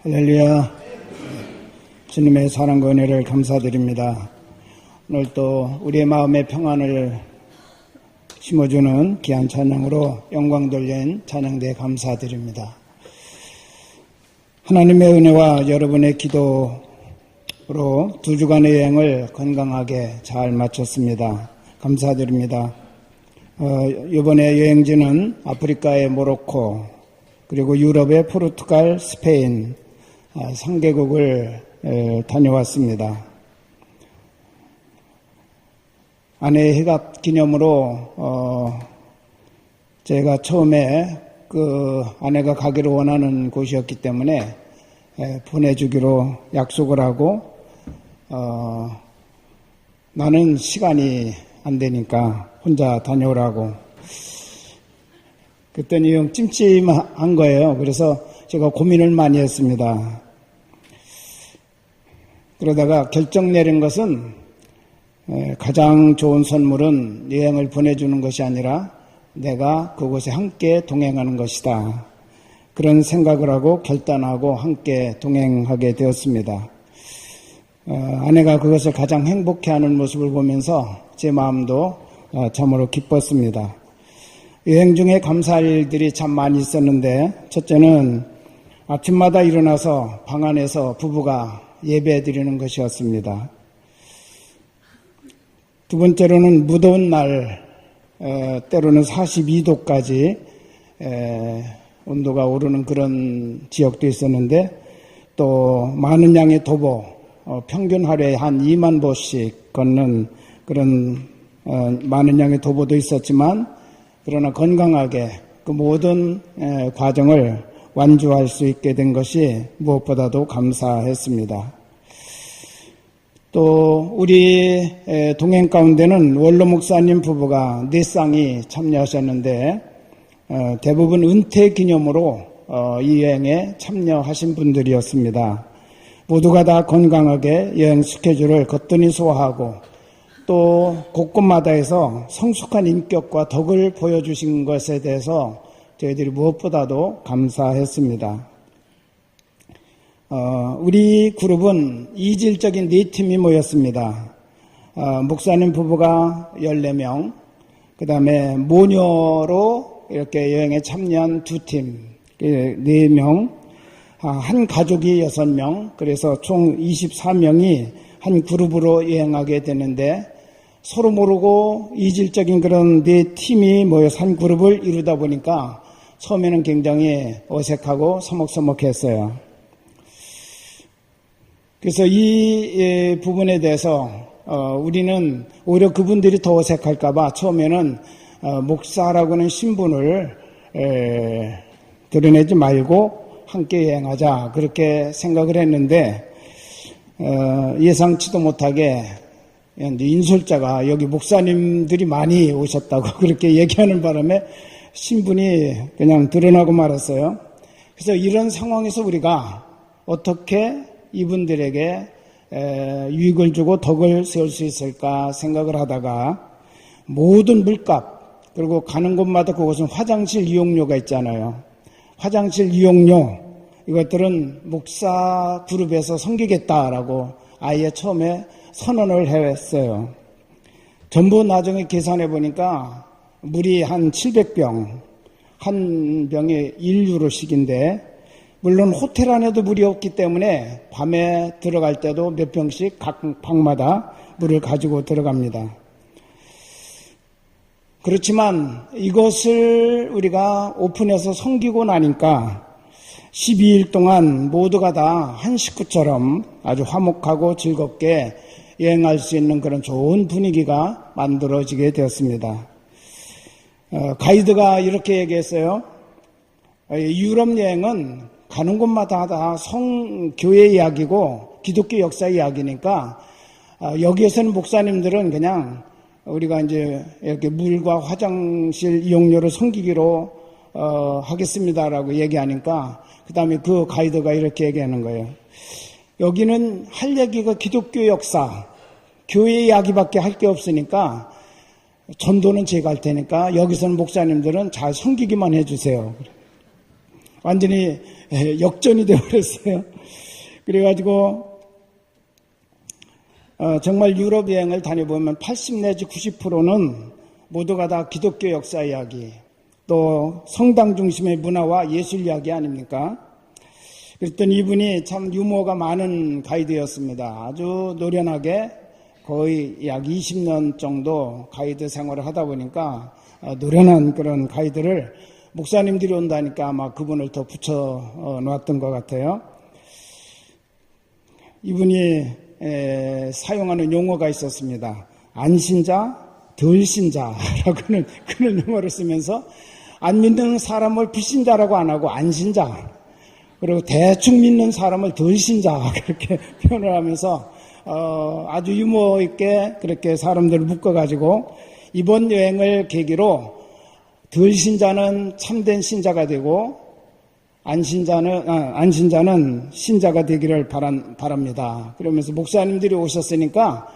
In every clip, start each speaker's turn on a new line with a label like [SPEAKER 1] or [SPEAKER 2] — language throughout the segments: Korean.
[SPEAKER 1] 할렐루야. 주님의 사랑과 은혜를 감사드립니다. 오늘 또 우리의 마음의 평안을 심어주는 귀한 찬양으로 영광 돌린 찬양대에 감사드립니다. 하나님의 은혜와 여러분의 기도로 2주간의 여행을 건강하게 잘 마쳤습니다. 감사드립니다. 이번에 여행지는 아프리카의 모로코, 그리고 유럽의 포르투갈, 스페인 3개국을 다녀왔습니다. 아내의 희갑 기념으로 제가 처음에 아내가 가기를 원하는 곳이었기 때문에 보내주기로 약속을 하고 나는 시간이 안 되니까 혼자 다녀오라고. 그랬더니 좀 찜찜한 거예요. 그래서 제가 고민을 많이 했습니다. 그러다가 결정 내린 것은 가장 좋은 선물은 여행을 보내주는 것이 아니라 내가 그곳에 함께 동행하는 것이다. 그런 생각을 하고 결단하고 함께 동행하게 되었습니다. 아내가 그것을 가장 행복해하는 모습을 보면서 제 마음도 참으로 기뻤습니다. 여행 중에 감사할 일들이 참 많이 있었는데, 첫째는 아침마다 일어나서 방 안에서 부부가 예배 드리는 것이었습니다. 두 번째로는 무더운 날, 때로는 42도까지 온도가 오르는 그런 지역도 있었는데, 또 많은 양의 도보, 평균 하루에 한 2만 보씩 걷는 그런 많은 양의 도보도 있었지만, 그러나 건강하게 그 모든 과정을 완주할 수 있게 된 것이 무엇보다도 감사했습니다. 또 우리 동행 가운데는 원로 목사님 부부가 4쌍이 참여하셨는데 대부분 은퇴 기념으로 이 여행에 참여하신 분들이었습니다. 모두가 다 건강하게 여행 스케줄을 거뜬히 소화하고 또 곳곳마다에서 성숙한 인격과 덕을 보여주신 것에 대해서 저희들이 무엇보다도 감사했습니다. 우리 그룹은 이질적인 4팀이 모였습니다. 목사님 부부가 14명, 그 다음에 모녀로 이렇게 여행에 참여한 2팀, 4명, 한 가족이 6명, 그래서 총 24명이 한 그룹으로 여행하게 되는데, 서로 모르고 이질적인 그런 4팀이 모여서 한 그룹을 이루다 보니까 처음에는 굉장히 어색하고 서먹서먹했어요. 그래서 이 부분에 대해서 우리는 오히려 그분들이 더 어색할까봐 처음에는 목사라고 하는 신분을 드러내지 말고 함께 여행하자 그렇게 생각을 했는데 예상치도 못하게 인솔자가 여기 목사님들이 많이 오셨다고 그렇게 얘기하는 바람에 신분이 그냥 드러나고 말았어요. 그래서 이런 상황에서 우리가 어떻게 이분들에게 유익을 주고 덕을 세울 수 있을까 생각을 하다가 모든 물값, 그리고 가는 곳마다 그곳은 화장실 이용료가 있잖아요. 화장실 이용료, 이것들은 목사 그룹에서 섬기겠다라고 아예 처음에 선언을 했어요. 전부 나중에 계산해 보니까 물이 한 700병, 한 병에 1유로씩인데, 물론 호텔 안에도 물이 없기 때문에 밤에 들어갈 때도 몇 병씩 각 방마다 물을 가지고 들어갑니다. 그렇지만 이것을 우리가 오픈해서 섬기고 나니까 12일 동안 모두가 다 한 식구처럼 아주 화목하고 즐겁게 여행할 수 있는 그런 좋은 분위기가 만들어지게 되었습니다. 가이드가 이렇게 얘기했어요. 유럽 여행은 가는 곳마다 다 교회 이야기고 기독교 역사 이야기니까 여기에서는 목사님들은 그냥 우리가 이제 이렇게 물과 화장실 이용료를 섬기기로 하겠습니다라고 얘기하니까 그 다음에 그 가이드가 이렇게 얘기하는 거예요. 여기는 할 얘기가 기독교 역사, 교회 이야기밖에 할 게 없으니까 전도는 제가 할 테니까 여기서는 목사님들은 잘 섬기기만 해주세요. 완전히 역전이 되어버렸어요. 그래가지고 정말 유럽 여행을 다녀보면 80 내지 90%는 모두가 다 기독교 역사 이야기, 또 성당 중심의 문화와 예술 이야기 아닙니까? 그랬더니 이분이 참 유머가 많은 가이드였습니다. 아주 노련하게 거의 약 20년 정도 가이드 생활을 하다 보니까 노련한 그런 가이드를 목사님들이 온다니까 아마 그분을 더 붙여 놓았던 것 같아요. 이분이 사용하는 용어가 있었습니다. 안신자, 덜신자라고는 그런 용어를 쓰면서 안 믿는 사람을 불신자라고 안 하고 안신자, 그리고 대충 믿는 사람을 덜신자 그렇게 표현을 하면서 아주 유머 있게 그렇게 사람들을 묶어가지고 이번 여행을 계기로 덜신자는 참된 신자가 되고 안신자는 신자가 되기를 바랍니다. 그러면서 목사님들이 오셨으니까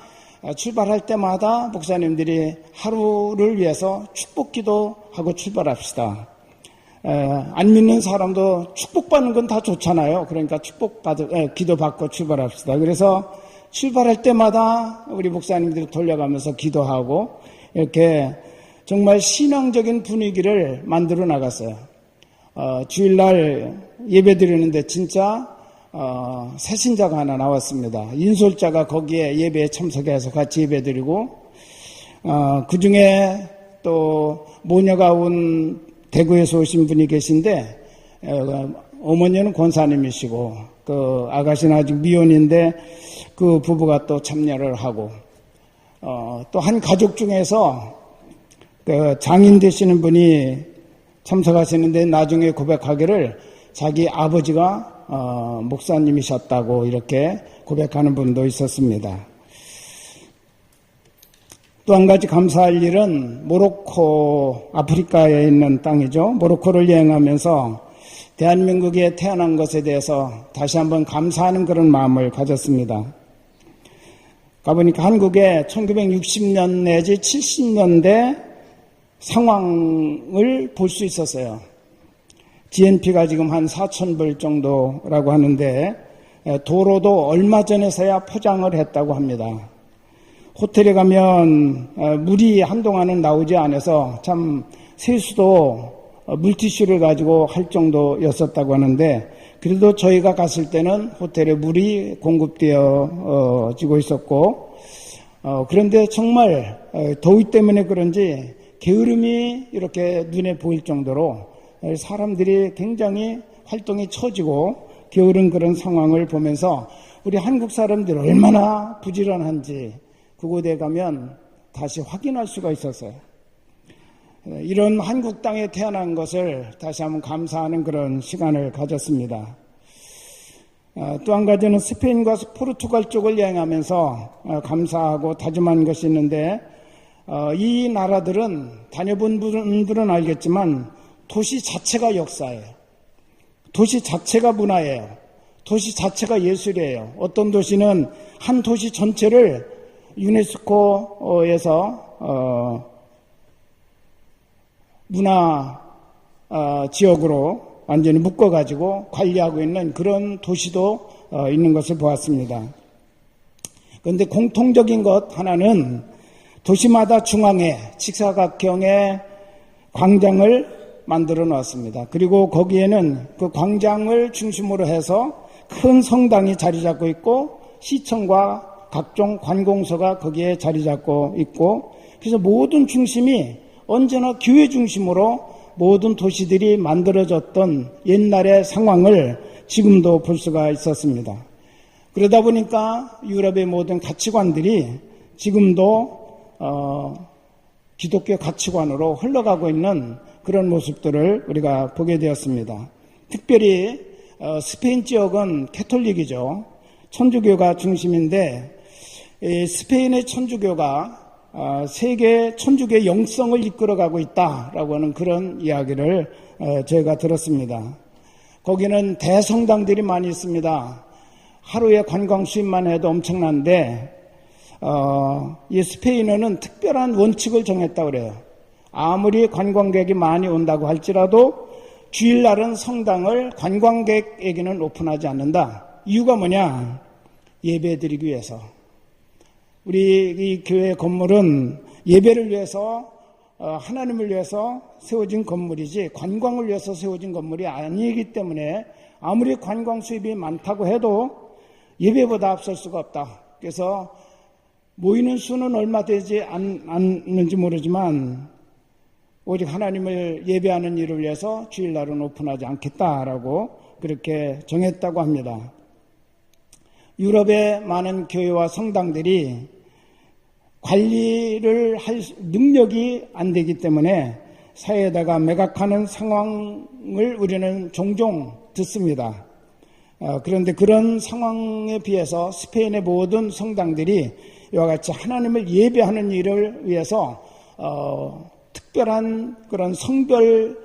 [SPEAKER 1] 출발할 때마다 목사님들이 하루를 위해서 축복기도 하고 출발합시다. 안 믿는 사람도 축복받는 건 다 좋잖아요. 그러니까 기도 받고 출발합시다. 그래서 출발할 때마다 우리 목사님들이 돌려가면서 기도하고 이렇게 정말 신앙적인 분위기를 만들어 나갔어요. 주일날 예배 드리는데 진짜 새신자가 하나 나왔습니다. 인솔자가 거기에 예배에 참석해서 같이 예배 드리고 그 중에 또 모녀가 온 대구에서 오신 분이 계신데 어머니는 권사님이시고 그 아가씨는 아직 미혼인데 그 부부가 또 참여를 하고 또 한 가족 중에서 그 장인 되시는 분이 참석하시는데 나중에 고백하기를 자기 아버지가 목사님이셨다고 이렇게 고백하는 분도 있었습니다. 또 한 가지 감사할 일은 모로코, 아프리카에 있는 땅이죠. 모로코를 여행하면서 대한민국에 태어난 것에 대해서 다시 한번 감사하는 그런 마음을 가졌습니다. 가보니까 한국에 1960년 내지 70년대 상황을 볼 수 있었어요. GNP가 지금 한 4,000불 정도라고 하는데 도로도 얼마 전에서야 포장을 했다고 합니다. 호텔에 가면 물이 한동안은 나오지 않아서 참 세수도 물티슈를 가지고 할 정도였었다고 하는데 그래도 저희가 갔을 때는 호텔에 물이 공급되어지고 있었고 그런데 정말 더위 때문에 그런지 게으름이 이렇게 눈에 보일 정도로 사람들이 굉장히 활동이 처지고 게으른 그런 상황을 보면서 우리 한국 사람들이 얼마나 부지런한지 그곳에 가면 다시 확인할 수가 있었어요. 이런 한국 땅에 태어난 것을 다시 한번 감사하는 그런 시간을 가졌습니다. 또 한 가지는 스페인과 포르투갈 쪽을 여행하면서 감사하고 다짐한 것이 있는데 이 나라들은 다녀본 분들은 알겠지만 도시 자체가 역사예요. 도시 자체가 문화예요. 도시 자체가 예술이에요. 어떤 도시는 한 도시 전체를 유네스코에서 문화 지역으로 완전히 묶어가지고 관리하고 있는 그런 도시도 있는 것을 보았습니다. 그런데 공통적인 것 하나는 도시마다 중앙에 직사각형의 광장을 만들어 놓았습니다. 그리고 거기에는 그 광장을 중심으로 해서 큰 성당이 자리 잡고 있고 시청과 각종 관공서가 거기에 자리 잡고 있고 그래서 모든 중심이 언제나 교회 중심으로 모든 도시들이 만들어졌던 옛날의 상황을 지금도 볼 수가 있었습니다. 그러다 보니까 유럽의 모든 가치관들이 지금도 기독교 가치관으로 흘러가고 있는 그런 모습들을 우리가 보게 되었습니다. 특별히 스페인 지역은 캐톨릭이죠. 천주교가 중심인데 스페인의 천주교가 세계 천주교의 영성을 이끌어가고 있다라고 하는 그런 이야기를 저희가 들었습니다. 거기는 대성당들이 많이 있습니다. 하루에 관광 수입만 해도 엄청난데 이 스페인어는 특별한 원칙을 정했다고 그래요. 아무리 관광객이 많이 온다고 할지라도 주일날은 성당을 관광객에게는 오픈하지 않는다. 이유가 뭐냐? 예배드리기 위해서. 우리 이 교회 건물은 예배를 위해서 하나님을 위해서 세워진 건물이지 관광을 위해서 세워진 건물이 아니기 때문에 아무리 관광 수입이 많다고 해도 예배보다 앞설 수가 없다. 그래서 모이는 수는 얼마 되지 않는지 모르지만 오직 하나님을 예배하는 일을 위해서 주일날은 오픈하지 않겠다라고 그렇게 정했다고 합니다. 유럽의 많은 교회와 성당들이 관리를 할 능력이 안 되기 때문에 사회에다가 매각하는 상황을 우리는 종종 듣습니다. 그런데 그런 상황에 비해서 스페인의 모든 성당들이 이와 같이 하나님을 예배하는 일을 위해서 특별한 그런 성별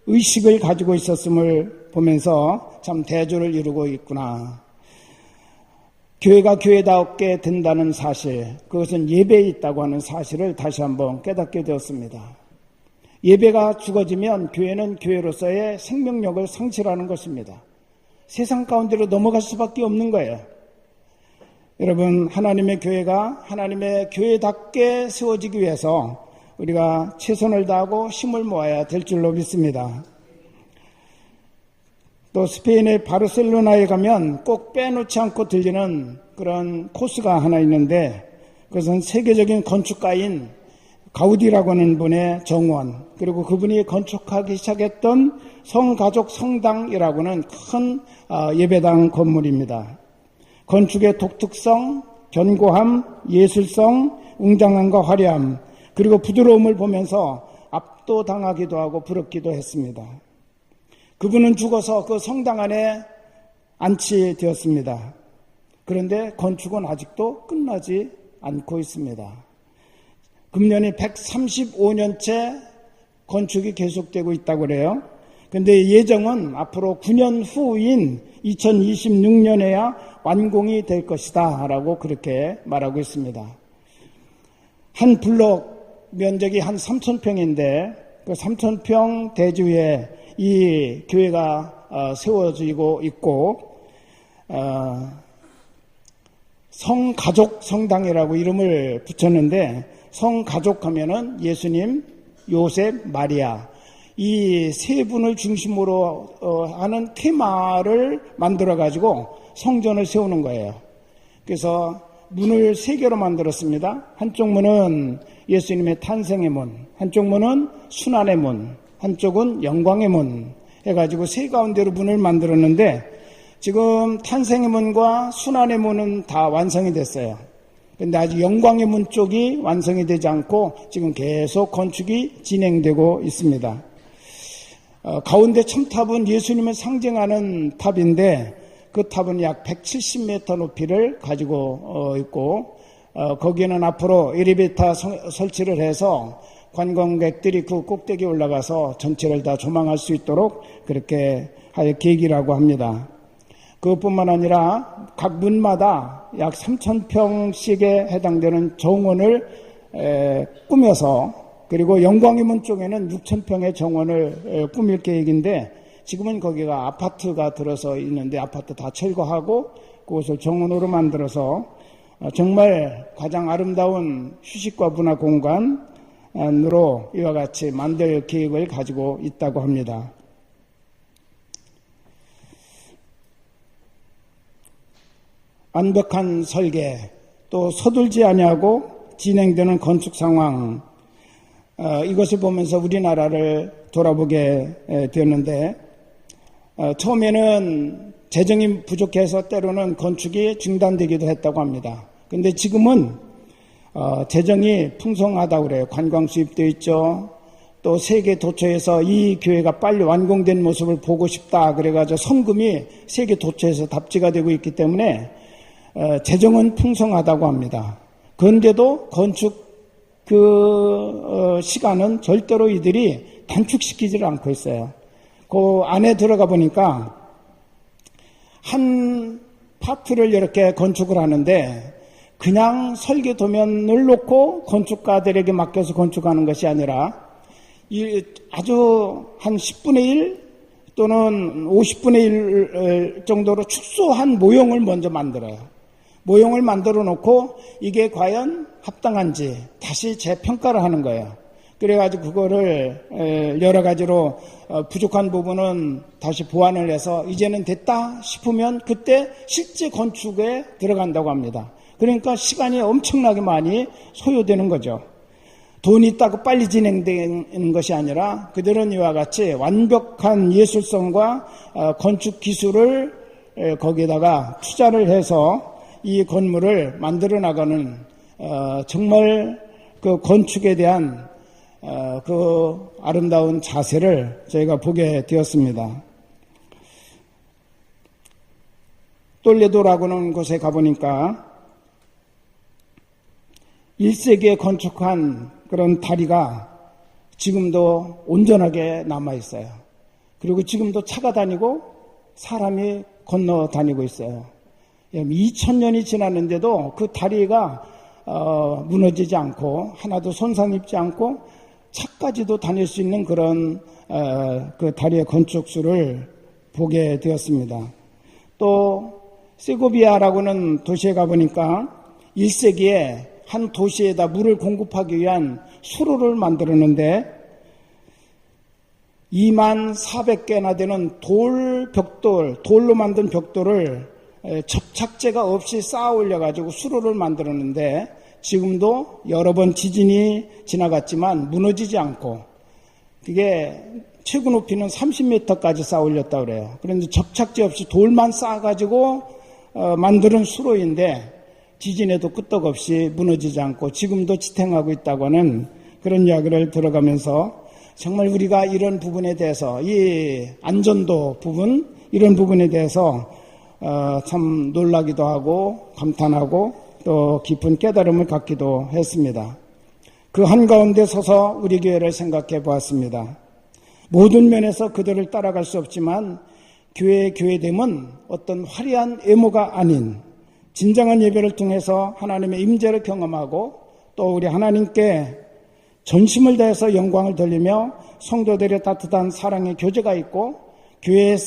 [SPEAKER 1] 의식을 가지고 있었음을 보면서 참 대조를 이루고 있구나. 교회가 교회답게 된다는 사실, 그것은 예배에 있다고 하는 사실을 다시 한번 깨닫게 되었습니다. 예배가 죽어지면 교회는 교회로서의 생명력을 상실하는 것입니다. 세상 가운데로 넘어갈 수밖에 없는 거예요. 여러분, 하나님의 교회가 하나님의 교회답게 세워지기 위해서 우리가 최선을 다하고 힘을 모아야 될 줄로 믿습니다. 또 스페인의 바르셀로나에 가면 꼭 빼놓지 않고 들리는 그런 코스가 하나 있는데 그것은 세계적인 건축가인 가우디라고 하는 분의 정원, 그리고 그분이 건축하기 시작했던 성가족 성당이라고는 큰 예배당 건물입니다. 건축의 독특성, 견고함, 예술성, 웅장함과 화려함, 그리고 부드러움을 보면서 압도당하기도 하고 부럽기도 했습니다. 그분은 죽어서 그 성당 안에 안치되었습니다. 그런데 건축은 아직도 끝나지 않고 있습니다. 금년이 135년째 건축이 계속되고 있다고 그래요. 그런데 예정은 앞으로 9년 후인 2026년에야 완공이 될 것이다 라고 그렇게 말하고 있습니다. 한 블록 면적이 한 3,000평인데 그 3,000평 대지에 이 교회가 세워지고 있고 성가족 성당이라고 이름을 붙였는데 성가족 하면은 예수님, 요셉, 마리아 이 세 분을 중심으로 하는 테마를 만들어 가지고 성전을 세우는 거예요. 그래서 문을 세 개로 만들었습니다. 한쪽 문은 예수님의 탄생의 문, 한쪽 문은 순환의 문, 한쪽은 영광의 문 해가지고 세 가운데로 문을 만들었는데 지금 탄생의 문과 순환의 문은 다 완성이 됐어요. 그런데 아직 영광의 문 쪽이 완성이 되지 않고 지금 계속 건축이 진행되고 있습니다. 가운데 첨탑은 예수님을 상징하는 탑인데 그 탑은 약 170m 높이를 가지고 있고 거기에는 앞으로 엘리베이터 설치를 해서 관광객들이 그 꼭대기에 올라가서 전체를 다 조망할 수 있도록 그렇게 할 계획이라고 합니다. 그것뿐만 아니라 각 문마다 약 3,000평씩에 해당되는 정원을 꾸며서 그리고 영광의 문 쪽에는 6,000평의 정원을 꾸밀 계획인데 지금은 거기가 아파트가 들어서 있는데 아파트 다 철거하고 그것을 정원으로 만들어서 정말 가장 아름다운 휴식과 문화 공간으로 이와 같이 만들 계획을 가지고 있다고 합니다. 완벽한 설계, 또 서둘지 아니하고 진행되는 건축 상황, 이것을 보면서 우리나라를 돌아보게 되었는데 처음에는 재정이 부족해서 때로는 건축이 중단되기도 했다고 합니다. 그런데 지금은 재정이 풍성하다고 그래요. 관광 수입도 있죠. 또 세계 도처에서 이 교회가 빨리 완공된 모습을 보고 싶다 그래가지고 성금이 세계 도처에서 답지가 되고 있기 때문에 재정은 풍성하다고 합니다. 그런데도 건축 시간은 절대로 이들이 단축시키지를 않고 있어요. 그 안에 들어가 보니까 한 파트를 이렇게 건축을 하는데 그냥 설계 도면을 놓고 건축가들에게 맡겨서 건축하는 것이 아니라 아주 한 10분의 1 또는 50분의 1 정도로 축소한 모형을 먼저 만들어요. 모형을 만들어 놓고 이게 과연 합당한지 다시 재평가를 하는 거예요. 그래가지고 그거를 여러 가지로 부족한 부분은 다시 보완을 해서 이제는 됐다 싶으면 그때 실제 건축에 들어간다고 합니다. 그러니까 시간이 엄청나게 많이 소요되는 거죠. 돈이 있다고 빨리 진행되는 것이 아니라 그들은 이와 같이 완벽한 예술성과 건축 기술을 거기에다가 투자를 해서 이 건물을 만들어 나가는 정말 그 건축에 대한 그 아름다운 자세를 저희가 보게 되었습니다. 똘레도라고는 곳에 가보니까 1세기에 건축한 그런 다리가 지금도 온전하게 남아있어요. 그리고 지금도 차가 다니고 사람이 건너 다니고 있어요. 2000년이 지났는데도 그 다리가 무너지지 않고 하나도 손상 입지 않고 차까지도 다닐 수 있는 그런 그 다리의 건축수를 보게 되었습니다. 또 세고비아라고는 도시에 가보니까 1세기에 한 도시에다 물을 공급하기 위한 수로를 만들었는데 24,000개나 되는 돌로 만든 벽돌을 접착제가 없이 쌓아 올려가지고 수로를 만들었는데 지금도 여러 번 지진이 지나갔지만 무너지지 않고 그게 최고 높이는 30m까지 쌓아 올렸다고 그래요. 그런데 접착제 없이 돌만 쌓아가지고 만드는 수로인데 지진에도 끄떡없이 무너지지 않고 지금도 지탱하고 있다고 하는 그런 이야기를 들어가면서 정말 우리가 이런 부분에 대해서 이 안전도 부분 이런 부분에 대해서 참 놀라기도 하고 감탄하고 또 깊은 깨달음을 갖기도 했습니다. 그 한가운데 서서 우리 교회를 생각해 보았습니다. 모든 면에서 그들을 따라갈 수 없지만 교회의 교회됨은 어떤 화려한 외모가 아닌 진정한 예배를 통해서 하나님의 임재를 경험하고 또 우리 하나님께 전심을 다해서 영광을 돌리며 성도들의 따뜻한 사랑의 교제가 있고 교회의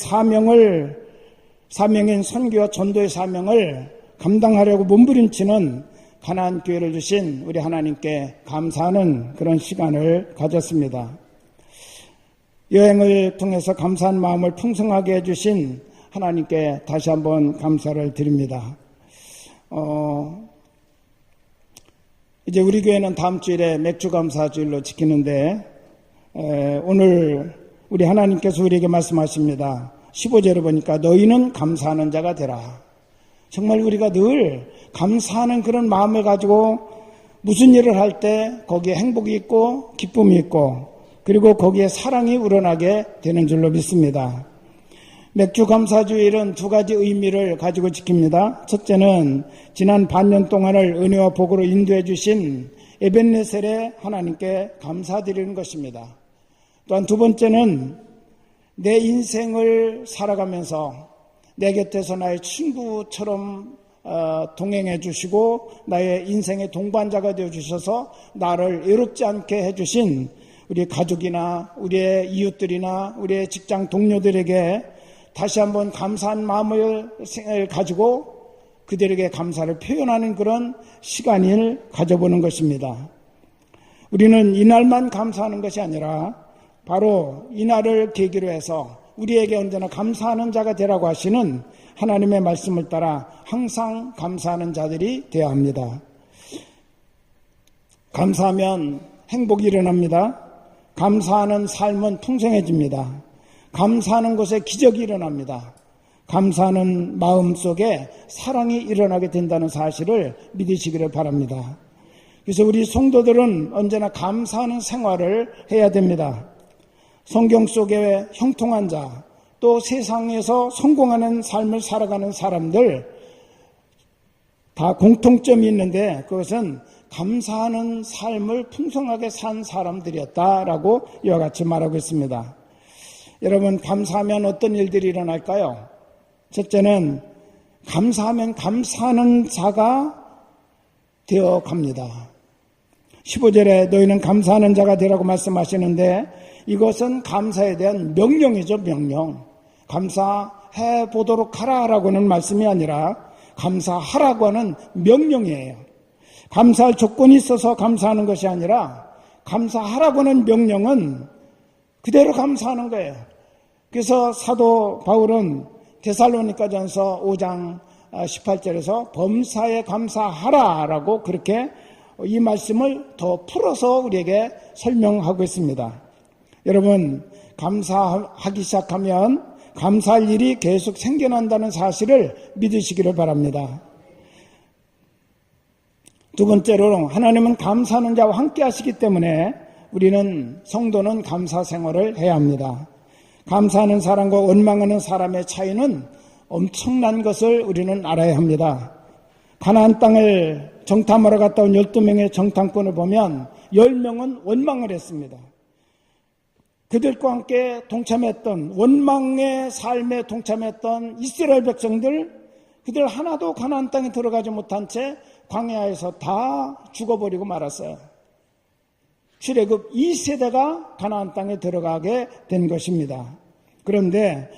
[SPEAKER 1] 사명인 선교와 전도의 사명을 감당하려고 몸부림치는 가나안 교회를 주신 우리 하나님께 감사하는 그런 시간을 가졌습니다. 여행을 통해서 감사한 마음을 풍성하게 해주신 하나님께 다시 한번 감사를 드립니다. 이제 우리 교회는 다음 주일에 맥주감사주일로 지키는데 오늘 우리 하나님께서 우리에게 말씀하십니다. 15절에 보니까 너희는 감사하는 자가 되라. 정말 우리가 늘 감사하는 그런 마음을 가지고 무슨 일을 할 때 거기에 행복이 있고 기쁨이 있고 그리고 거기에 사랑이 우러나게 되는 줄로 믿습니다. 맥주감사주일은 두 가지 의미를 가지고 지킵니다. 첫째는 지난 반년 동안을 은혜와 복으로 인도해 주신 에벤네셀의 하나님께 감사드리는 것입니다. 또한 두 번째는 내 인생을 살아가면서 내 곁에서 나의 친구처럼 동행해 주시고 나의 인생의 동반자가 되어 주셔서 나를 외롭지 않게 해 주신 우리 가족이나 우리의 이웃들이나 우리의 직장 동료들에게 다시 한번 감사한 마음을 가지고 그들에게 감사를 표현하는 그런 시간을 가져보는 것입니다. 우리는 이날만 감사하는 것이 아니라 바로 이날을 계기로 해서 우리에게 언제나 감사하는 자가 되라고 하시는 하나님의 말씀을 따라 항상 감사하는 자들이 되어야 합니다. 감사하면 행복이 일어납니다. 감사하는 삶은 풍성해집니다. 감사하는 곳에 기적이 일어납니다. 감사하는 마음 속에 사랑이 일어나게 된다는 사실을 믿으시기를 바랍니다. 그래서 우리 성도들은 언제나 감사하는 생활을 해야 됩니다. 성경 속에 형통한 자, 또 세상에서 성공하는 삶을 살아가는 사람들 다 공통점이 있는데 그것은 감사하는 삶을 풍성하게 산 사람들이었다라고 이와 같이 말하고 있습니다. 여러분, 감사하면 어떤 일들이 일어날까요? 첫째는 감사하면 감사하는 자가 되어 갑니다. 15절에 너희는 감사하는 자가 되라고 말씀하시는데 이것은 감사에 대한 명령이죠, 명령. 감사해 보도록 하라라고는 말씀이 아니라 감사하라고 하는 명령이에요. 감사할 조건이 있어서 감사하는 것이 아니라 감사하라고 하는 명령은 그대로 감사하는 거예요. 그래서 사도 바울은 데살로니가전서 5장 18절에서 범사에 감사하라라고 그렇게 이 말씀을 더 풀어서 우리에게 설명하고 있습니다. 여러분, 감사하기 시작하면 감사할 일이 계속 생겨난다는 사실을 믿으시기를 바랍니다. 두 번째로 하나님은 감사하는 자와 함께 하시기 때문에 우리는 성도는 감사 생활을 해야 합니다. 감사하는 사람과 원망하는 사람의 차이는 엄청난 것을 우리는 알아야 합니다. 가나안 땅을 정탐하러 갔다 온 12명의 정탐꾼을 보면 10명은 원망을 했습니다. 그들과 함께 동참했던, 원망의 삶에 동참했던 이스라엘 백성들, 그들 하나도 가나안 땅에 들어가지 못한 채 광야에서 다 죽어버리고 말았어요. 출애굽 2세대가 가나안 땅에 들어가게 된 것입니다. 그런데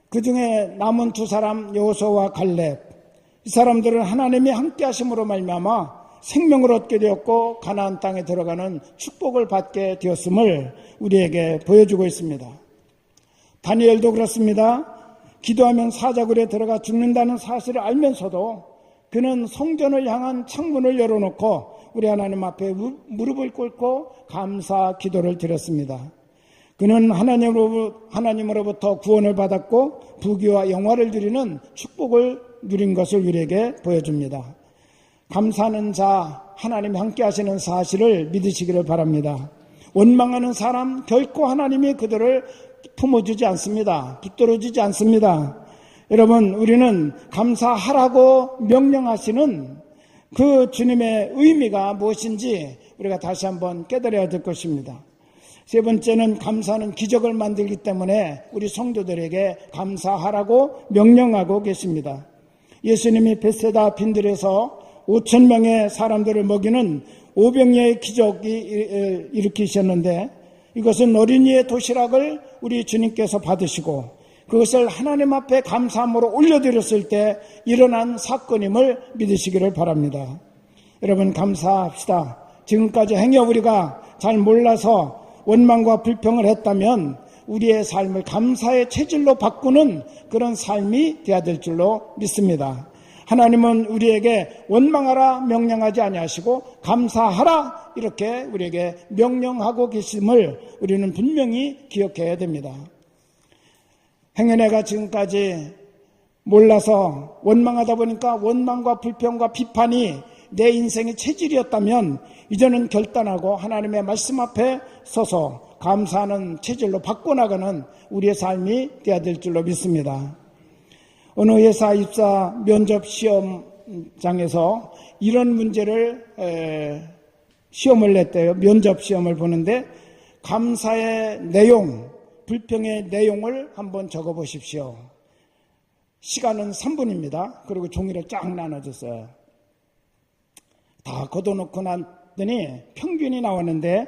[SPEAKER 1] 그 중에 남은 두 사람 여호수아와 갈렙, 이 사람들은 하나님이 함께 하심으로 말미암아 생명을 얻게 되었고 가나안 땅에 들어가는 축복을 받게 되었음을 우리에게 보여주고 있습니다. 다니엘도 그렇습니다. 기도하면 사자굴에 들어가 죽는다는 사실을 알면서도 그는 성전을 향한 창문을 열어놓고 우리 하나님 앞에 무릎을 꿇고 감사 기도를 드렸습니다. 그는 하나님으로부터 구원을 받았고 부귀와 영화를 누리는 축복을 누린 것을 우리에게 보여줍니다. 감사하는 자, 하나님이 함께 하시는 사실을 믿으시기를 바랍니다. 원망하는 사람 결코 하나님이 그들을 품어주지 않습니다. 붙들어주지 않습니다. 여러분, 우리는 감사하라고 명령하시는 그 주님의 의미가 무엇인지 우리가 다시 한번 깨달아야 될 것입니다. 세 번째는 감사는 기적을 만들기 때문에 우리 성도들에게 감사하라고 명령하고 계십니다. 예수님이 벳세다 빈들에서 5,000명의 사람들을 먹이는 오병이어의 기적이 일으키셨는데 이것은 어린이의 도시락을 우리 주님께서 받으시고 그것을 하나님 앞에 감사함으로 올려드렸을 때 일어난 사건임을 믿으시기를 바랍니다. 여러분, 감사합시다. 지금까지 행여 우리가 잘 몰라서 원망과 불평을 했다면 우리의 삶을 감사의 체질로 바꾸는 그런 삶이 되어야 될 줄로 믿습니다. 하나님은 우리에게 원망하라 명령하지 아니하시고 감사하라 이렇게 우리에게 명령하고 계심을 우리는 분명히 기억해야 됩니다. 행여내가 지금까지 몰라서 원망하다 보니까 원망과 불평과 비판이 내 인생의 체질이었다면 이제는 결단하고 하나님의 말씀 앞에 서서 감사하는 체질로 바꿔나가는 우리의 삶이 되어야 될 줄로 믿습니다. 어느 회사 입사 면접 시험장에서 이런 문제를 시험을 냈대요. 면접 시험을 보는데 감사의 내용, 불평의 내용을 한번 적어보십시오. 시간은 3분입니다. 그리고 종이를 쫙 나눠줬어요. 다 걷어놓고 났더니 평균이 나왔는데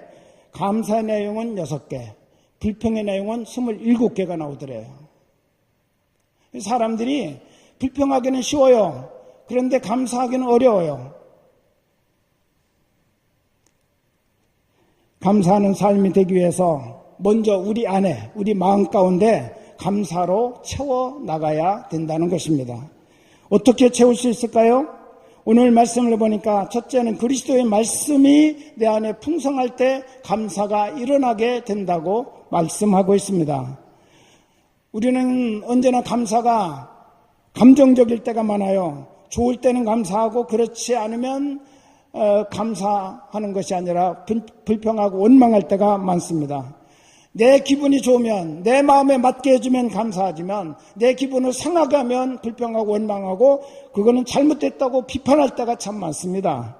[SPEAKER 1] 감사의 내용은 6개, 불평의 내용은 27개가 나오더래요. 사람들이 불평하기는 쉬워요. 그런데 감사하기는 어려워요. 감사하는 삶이 되기 위해서 먼저 우리 안에, 우리 마음 가운데 감사로 채워나가야 된다는 것입니다. 어떻게 채울 수 있을까요? 오늘 말씀을 보니까 첫째는 그리스도의 말씀이 내 안에 풍성할 때 감사가 일어나게 된다고 말씀하고 있습니다. 우리는 언제나 감사가 감정적일 때가 많아요. 좋을 때는 감사하고 그렇지 않으면 감사하는 것이 아니라 불평하고 원망할 때가 많습니다. 내 기분이 좋으면 내 마음에 맞게 해주면 감사하지만 내 기분을 상하게 하면 불평하고 원망하고 그거는 잘못됐다고 비판할 때가 참 많습니다.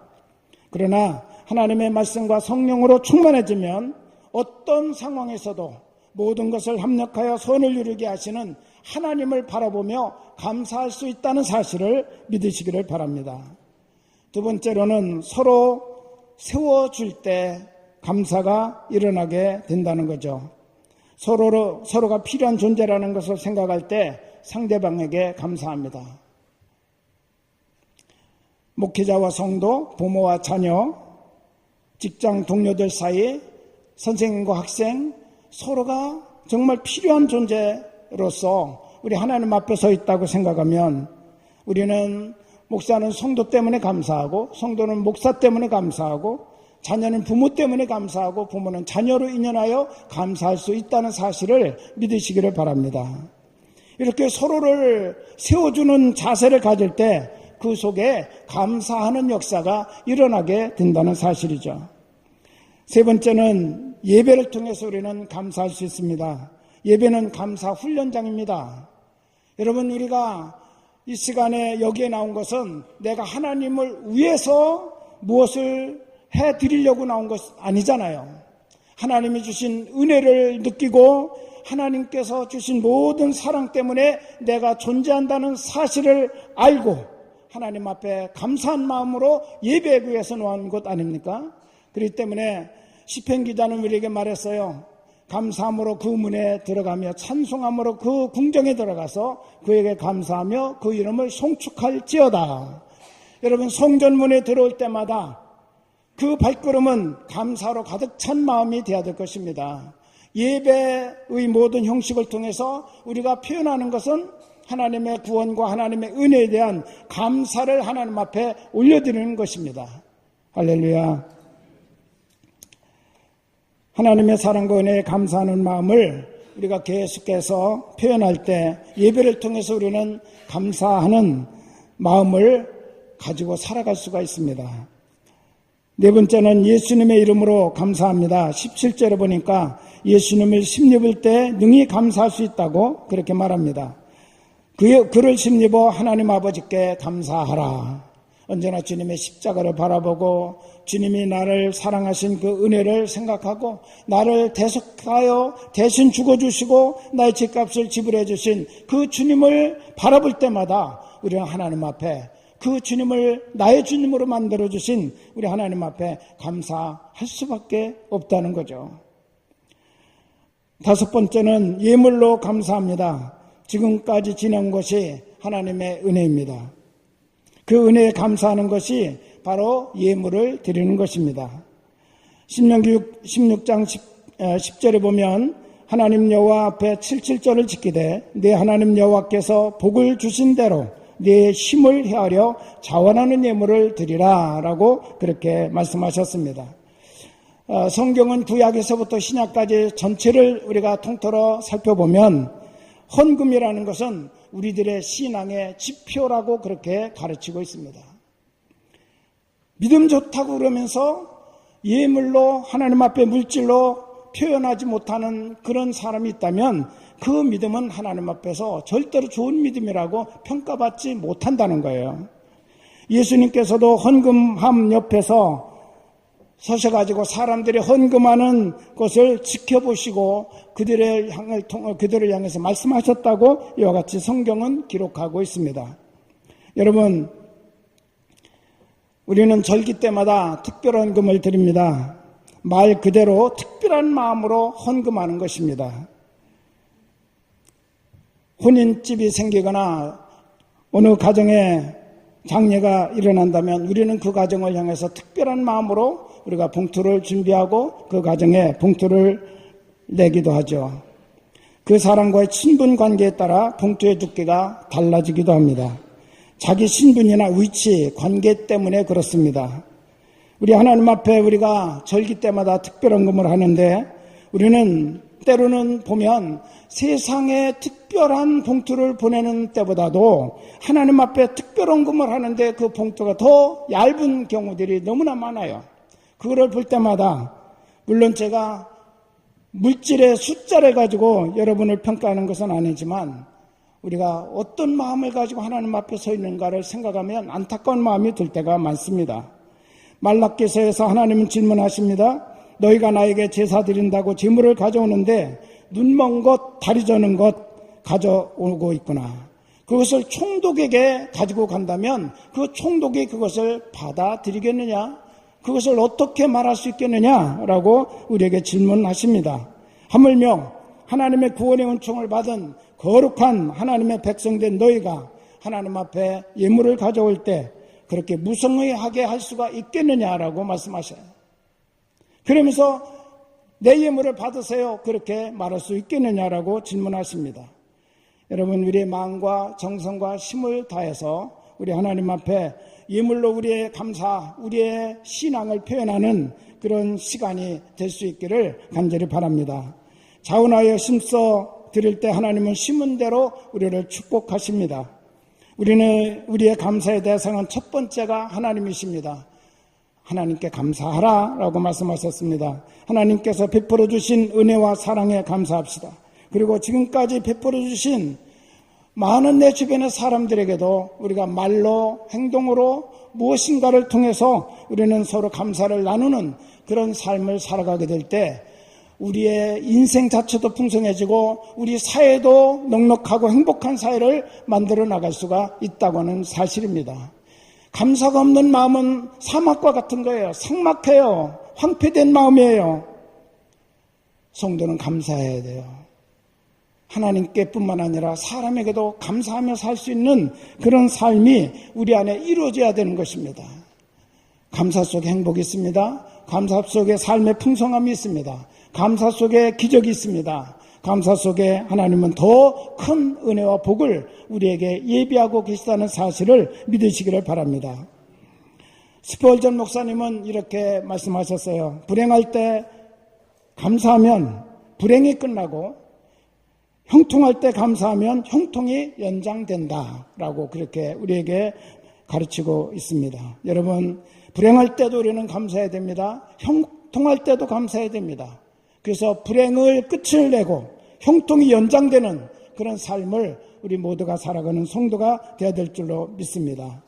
[SPEAKER 1] 그러나 하나님의 말씀과 성령으로 충만해지면 어떤 상황에서도 모든 것을 합력하여 선을 이루게 하시는 하나님을 바라보며 감사할 수 있다는 사실을 믿으시기를 바랍니다. 두 번째로는 서로 세워줄 때 감사가 일어나게 된다는 거죠. 서로가 필요한 존재라는 것을 생각할 때 상대방에게 감사합니다. 목회자와 성도, 부모와 자녀, 직장 동료들 사이, 선생님과 학생, 서로가 정말 필요한 존재로서 우리 하나님 앞에 서 있다고 생각하면 우리는 목사는 성도 때문에 감사하고, 성도는 목사 때문에 감사하고, 자녀는 부모 때문에 감사하고, 부모는 자녀로 인연하여 감사할 수 있다는 사실을 믿으시기를 바랍니다. 이렇게 서로를 세워주는 자세를 가질 때 그 속에 감사하는 역사가 일어나게 된다는 사실이죠. 세 번째는 예배를 통해서 우리는 감사할 수 있습니다. 예배는 감사 훈련장입니다. 여러분, 우리가 이 시간에 여기에 나온 것은 내가 하나님을 위해서 무엇을 해드리려고 나온 것 아니잖아요. 하나님이 주신 은혜를 느끼고 하나님께서 주신 모든 사랑 때문에 내가 존재한다는 사실을 알고 하나님 앞에 감사한 마음으로 예배하기 위해서 놓은 것 아닙니까? 그렇기 때문에 시편 기자는 우리에게 말했어요. 감사함으로 그 문에 들어가며 찬송함으로 그 궁정에 들어가서 그에게 감사하며 그 이름을 송축할지어다. 여러분, 성전문에 들어올 때마다 그 발걸음은 감사로 가득 찬 마음이 되어야 될 것입니다. 예배의 모든 형식을 통해서 우리가 표현하는 것은 하나님의 구원과 하나님의 은혜에 대한 감사를 하나님 앞에 올려드리는 것입니다. 할렐루야. 하나님의 사랑과 은혜에 감사하는 마음을 우리가 계속해서 표현할 때 예배를 통해서 우리는 감사하는 마음을 가지고 살아갈 수가 있습니다. 네 번째는 예수님의 이름으로 감사합니다. 17절에 보니까 예수님을 심입을 때 능히 감사할 수 있다고 그렇게 말합니다. 그를 심입어 하나님 아버지께 감사하라. 언제나 주님의 십자가를 바라보고 주님이 나를 사랑하신 그 은혜를 생각하고 나를 대속하여 대신 죽어주시고 나의 죗값을 지불해 주신 그 주님을 바라볼 때마다 우리는 하나님 앞에 그 주님을 나의 주님으로 만들어주신 우리 하나님 앞에 감사할 수밖에 없다는 거죠. 다섯 번째는 예물로 감사합니다. 지금까지 지낸 것이 하나님의 은혜입니다. 그 은혜에 감사하는 것이 바로 예물을 드리는 것입니다. 신명기 16장 10절에 보면 하나님 여호와 앞에 77절을 지키되 내 하나님 여호와께서 복을 주신 대로 네 힘을 헤아려 자원하는 예물을 드리라 라고 그렇게 말씀하셨습니다. 성경은 구약에서부터 신약까지 전체를 우리가 통틀어 살펴보면 헌금이라는 것은 우리들의 신앙의 지표라고 그렇게 가르치고 있습니다. 믿음 좋다고 그러면서 예물로 하나님 앞에 물질로 표현하지 못하는 그런 사람이 있다면 그 믿음은 하나님 앞에서 절대로 좋은 믿음이라고 평가받지 못한다는 거예요. 예수님께서도 헌금함 옆에서 서셔가지고 사람들이 헌금하는 것을 지켜보시고 그들을 향해서 말씀하셨다고 이와 같이 성경은 기록하고 있습니다. 여러분, 우리는 절기 때마다 특별 헌금을 드립니다. 말 그대로 특별한 마음으로 헌금하는 것입니다. 혼인집이 생기거나 어느 가정에 장례가 일어난다면 우리는 그 가정을 향해서 특별한 마음으로 우리가 봉투를 준비하고 그 가정에 봉투를 내기도 하죠. 그 사람과의 친분 관계에 따라 봉투의 두께가 달라지기도 합니다. 자기 신분이나 위치, 관계 때문에 그렇습니다. 우리 하나님 앞에 우리가 절기 때마다 특별헌금을 하는데 우리는 때로는 보면 세상에 특별한 봉투를 보내는 때보다도 하나님 앞에 특별헌금을 하는데 그 봉투가 더 얇은 경우들이 너무나 많아요. 그거를 볼 때마다 물론 제가 물질의 숫자를 가지고 여러분을 평가하는 것은 아니지만 우리가 어떤 마음을 가지고 하나님 앞에 서 있는가를 생각하면 안타까운 마음이 들 때가 많습니다. 말라기서에서 하나님은 질문하십니다. 너희가 나에게 제사 드린다고 제물을 가져오는데 눈먼 것, 다리 저는 것 가져오고 있구나. 그것을 총독에게 가지고 간다면 그 총독이 그것을 받아들이겠느냐? 그것을 어떻게 말할 수 있겠느냐라고 우리에게 질문하십니다. 하물며 하나님의 구원의 은총을 받은 거룩한 하나님의 백성된 너희가 하나님 앞에 예물을 가져올 때 그렇게 무성의하게 할 수가 있겠느냐라고 말씀하셔요. 그러면서 내 예물을 받으세요. 그렇게 말할 수 있겠느냐라고 질문하십니다. 여러분, 우리의 마음과 정성과 힘을 다해서 우리 하나님 앞에 예물로 우리의 감사, 우리의 신앙을 표현하는 그런 시간이 될 수 있기를 간절히 바랍니다. 자원하여 심써 드릴 때 하나님은 심은 대로 우리를 축복하십니다. 우리의 감사의 대상은 첫 번째가 하나님이십니다. 하나님께 감사하라 라고 말씀하셨습니다. 하나님께서 베풀어 주신 은혜와 사랑에 감사합시다. 그리고 지금까지 베풀어 주신 많은 내 주변의 사람들에게도 우리가 말로 행동으로 무엇인가를 통해서 우리는 서로 감사를 나누는 그런 삶을 살아가게 될 때 우리의 인생 자체도 풍성해지고 우리 사회도 넉넉하고 행복한 사회를 만들어 나갈 수가 있다고 하는 사실입니다. 감사가 없는 마음은 사막과 같은 거예요. 삭막해요. 황폐된 마음이에요. 성도는 감사해야 돼요. 하나님께 뿐만 아니라 사람에게도 감사하며 살 수 있는 그런 삶이 우리 안에 이루어져야 되는 것입니다. 감사 속에 행복이 있습니다. 감사 속에 삶의 풍성함이 있습니다. 감사 속에 기적이 있습니다. 감사 속에 하나님은 더 큰 은혜와 복을 우리에게 예비하고 계시다는 사실을 믿으시기를 바랍니다. 스펄전 목사님은 이렇게 말씀하셨어요. 불행할 때 감사하면 불행이 끝나고 형통할 때 감사하면 형통이 연장된다라고 그렇게 우리에게 가르치고 있습니다. 여러분, 불행할 때도 우리는 감사해야 됩니다. 형통할 때도 감사해야 됩니다. 그래서 불행을 끝을 내고 형통이 연장되는 그런 삶을 우리 모두가 살아가는 성도가 되어야 될 줄로 믿습니다.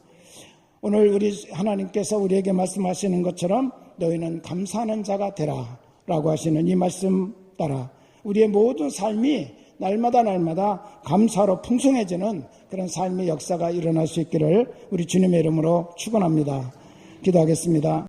[SPEAKER 1] 오늘 우리 하나님께서 우리에게 말씀하시는 것처럼 너희는 감사하는 자가 되라 라고 하시는 이 말씀 따라 우리의 모든 삶이 날마다 감사로 풍성해지는 그런 삶의 역사가 일어날 수 있기를 우리 주님의 이름으로 축원합니다. 기도하겠습니다.